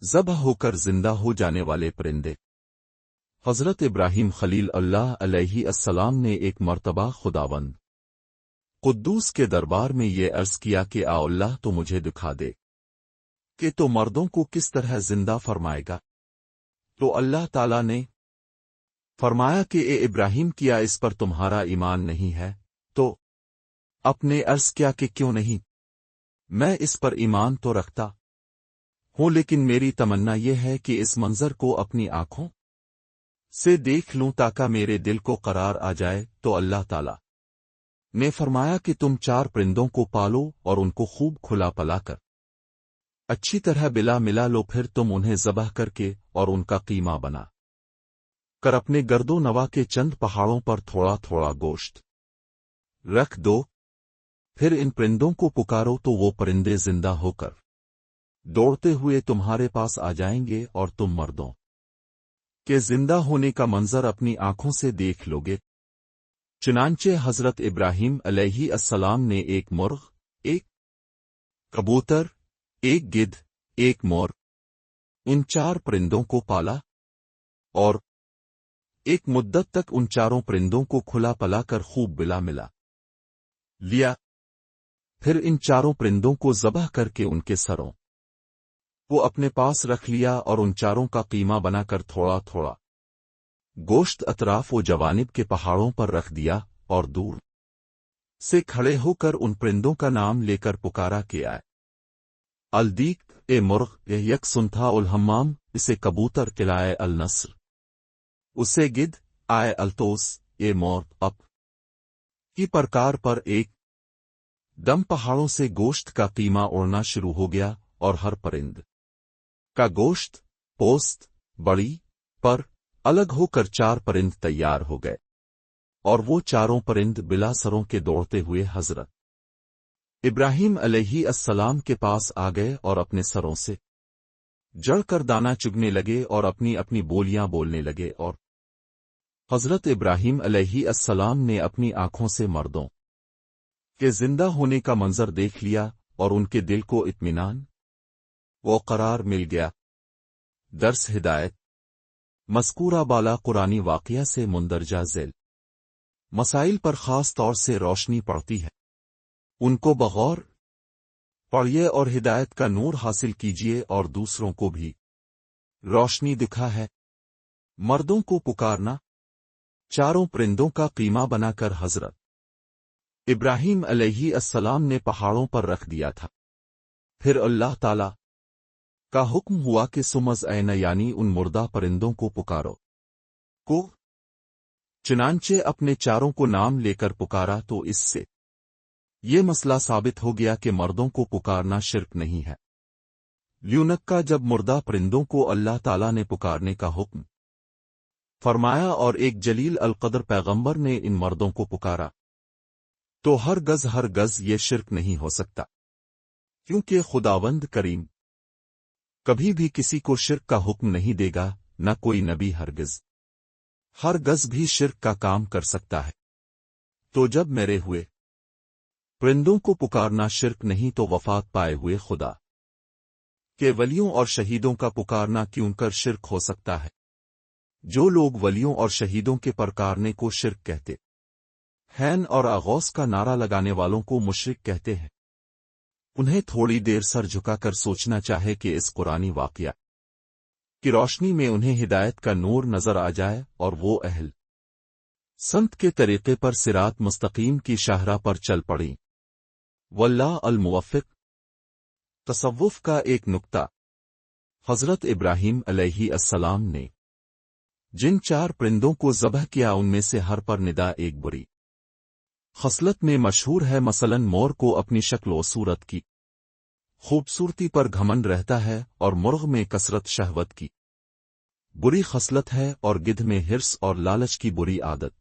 ذبح ہو کر زندہ ہو جانے والے پرندے۔ حضرت ابراہیم خلیل اللہ علیہ السلام نے ایک مرتبہ خداوند قدوس کے دربار میں یہ عرض کیا کہ آ اللہ تو مجھے دکھا دے کہ تو مردوں کو کس طرح زندہ فرمائے گا۔ تو اللہ تعالیٰ نے فرمایا کہ اے ابراہیم کیا اس پر تمہارا ایمان نہیں ہے؟ تو اپنے عرض کیا کہ کیوں نہیں، میں اس پر ایمان تو رکھتا ہوں، لیکن میری تمنا یہ ہے کہ اس منظر کو اپنی آنکھوں سے دیکھ لوں تاکہ میرے دل کو قرار آ جائے۔ تو اللہ تعالیٰ نے فرمایا کہ تم 4 پرندوں کو پالو اور ان کو خوب کھلا پلا کر اچھی طرح بلا ملا لو، پھر تم انہیں ذبح کر کے اور ان کا قیمہ بنا کر اپنے گرد و نواح کے چند پہاڑوں پر تھوڑا تھوڑا گوشت رکھ دو، پھر ان پرندوں کو پکارو تو وہ پرندے زندہ ہو کر دوڑتے ہوئے تمہارے پاس آ جائیں گے اور تم مردوں کے زندہ ہونے کا منظر اپنی آنکھوں سے دیکھ لو گے۔ چنانچہ حضرت ابراہیم علیہ السلام نے ایک مرغ، ایک کبوتر، ایک گدھ، ایک مور، ان 4 پرندوں کو پالا اور ایک مدت تک ان 4 پرندوں کو کھلا پلا کر خوب بلا ملا لیا، پھر ان 4 پرندوں کو ذبح کر کے ان کے سروں کو اپنے پاس رکھ لیا اور ان 4 کا قیمہ بنا کر تھوڑا تھوڑا گوشت اطراف و جوانب کے پہاڑوں پر رکھ دیا اور دور سے کھڑے ہو کر ان پرندوں کا نام لے کر پکارا کہ آئے الدیک اے مرغ، یک سنتھا الحمام، اسے کبوتر قلائے النصر، اسے گدھ آئے التوس، اے مور اپ کی پرکار پر ایک دم پہاڑوں سے گوشت کا قیمہ اڑنا شروع ہو گیا اور ہر پرند کا گوشت پوست بڑی پر الگ ہو کر 4 پرند تیار ہو گئے، اور وہ 4 پرند بلا سروں کے دوڑتے ہوئے حضرت ابراہیم علیہ السلام کے پاس آ گئے اور اپنے سروں سے جڑ کر دانا چگنے لگے اور اپنی اپنی بولیاں بولنے لگے، اور حضرت ابراہیم علیہ السلام نے اپنی آنکھوں سے مردوں کے زندہ ہونے کا منظر دیکھ لیا اور ان کے دل کو اطمینان و قرار مل گیا۔ درس ہدایت مذکورہ بالا قرآنی واقعہ سے مندرجہ ذیل مسائل پر خاص طور سے روشنی پڑتی ہے، ان کو بغور پڑھیے اور ہدایت کا نور حاصل کیجیے اور دوسروں کو بھی روشنی دکھا ہے۔ مردوں کو پکارنا، 4 پرندوں کا قیمہ بنا کر حضرت ابراہیم علیہ السلام نے پہاڑوں پر رکھ دیا تھا، پھر اللہ تعالی کا حکم ہوا کہ سمز عین یعنی ان مردہ پرندوں کو پکارو کو، چنانچہ اپنے 4 کو نام لے کر پکارا تو اس سے یہ مسئلہ ثابت ہو گیا کہ مردوں کو پکارنا شرک نہیں ہے۔ لیونک کا جب مردہ پرندوں کو اللہ تعالیٰ نے پکارنے کا حکم فرمایا اور ایک جلیل القدر پیغمبر نے ان مردوں کو پکارا تو ہر گز یہ شرک نہیں ہو سکتا، کیونکہ خداوند کریم کبھی بھی کسی کو شرک کا حکم نہیں دے گا، نہ کوئی نبی ہرگز بھی شرک کا کام کر سکتا ہے۔ تو جب میرے ہوئے پرندوں کو پکارنا شرک نہیں تو وفات پائے ہوئے خدا کہ ولیوں اور شہیدوں کا پکارنا کیوں کر شرک ہو سکتا ہے؟ جو لوگ ولیوں اور شہیدوں کے پکارنے کو شرک کہتے ہیں اور اغوث کا نعرہ لگانے والوں کو مشرک کہتے ہیں، انہیں تھوڑی دیر سر جھکا کر سوچنا چاہے کہ اس قرآنی واقعہ کی روشنی میں انہیں ہدایت کا نور نظر آ جائے اور وہ اہل سنت کے طریقے پر صراط مستقیم کی شاہراہ پر چل پڑیں۔ واللہ الموفق۔ تصوف کا ایک نکتہ، حضرت ابراہیم علیہ السلام نے جن 4 پرندوں کو ذبح کیا ان میں سے ہر پر ندا ایک بری خصلت میں مشہور ہے، مثلا مور کو اپنی شکل و صورت کی خوبصورتی پر گھمنڈ رہتا ہے اور مرغ میں کثرت شہوت کی بری خصلت ہے اور گدھ میں حرص اور لالچ کی بری عادت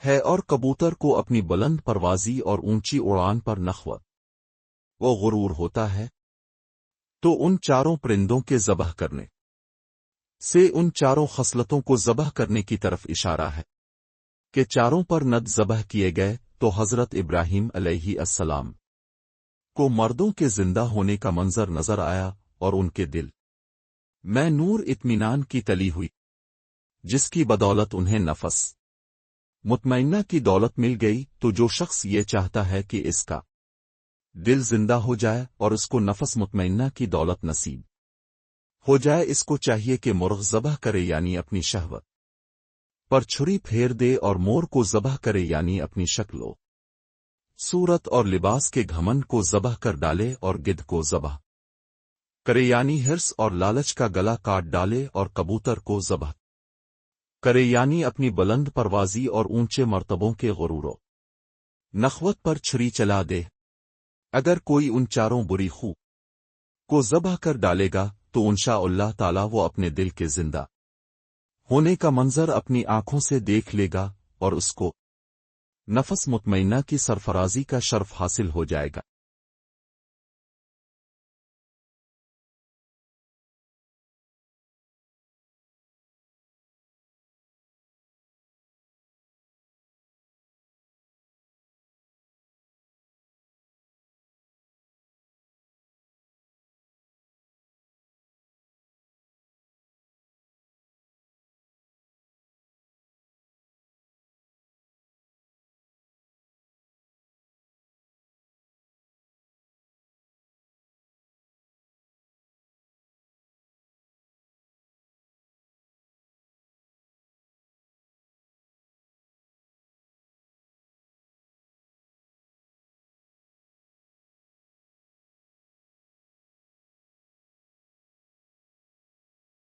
ہے، اور کبوتر کو اپنی بلند پروازی اور اونچی اڑان پر نخوت و غرور ہوتا ہے۔ تو ان 4 پرندوں کے ذبح کرنے سے ان 4 خصلتوں کو ذبح کرنے کی طرف اشارہ ہے کہ 4 پر ند ذبح کیے گئے تو حضرت ابراہیم علیہ السلام کو مردوں کے زندہ ہونے کا منظر نظر آیا اور ان کے دل میں نور اطمینان کی تلی ہوئی جس کی بدولت انہیں نفس مطمئنہ کی دولت مل گئی، تو جو شخص یہ چاہتا ہے کہ اس کا دل زندہ ہو جائے اور اس کو نفس مطمئنہ کی دولت نصیب ہو جائے، اس کو چاہیے کہ مرغ ذبح کرے یعنی اپنی شہوت پر چھری پھیر دے، اور مور کو ذبح کرے یعنی اپنی شکل و صورت اور لباس کے گھمنڈ کو ذبح کر ڈالے، اور گدھ کو ذبح کرے یعنی حرص اور لالچ کا گلا کاٹ ڈالے، اور کبوتر کو ذبح کرے یعنی اپنی بلند پروازی اور اونچے مرتبوں کے غرور و نخوت پر چھری چلا دے۔ اگر کوئی ان چاروں بری خو کو ذبح کر ڈالے گا تو انشاء اللہ تعالی وہ اپنے دل کے زندہ ہونے کا منظر اپنی آنکھوں سے دیکھ لے گا، اور اس کو نفس مطمئنہ کی سرفرازی کا شرف حاصل ہو جائے گا۔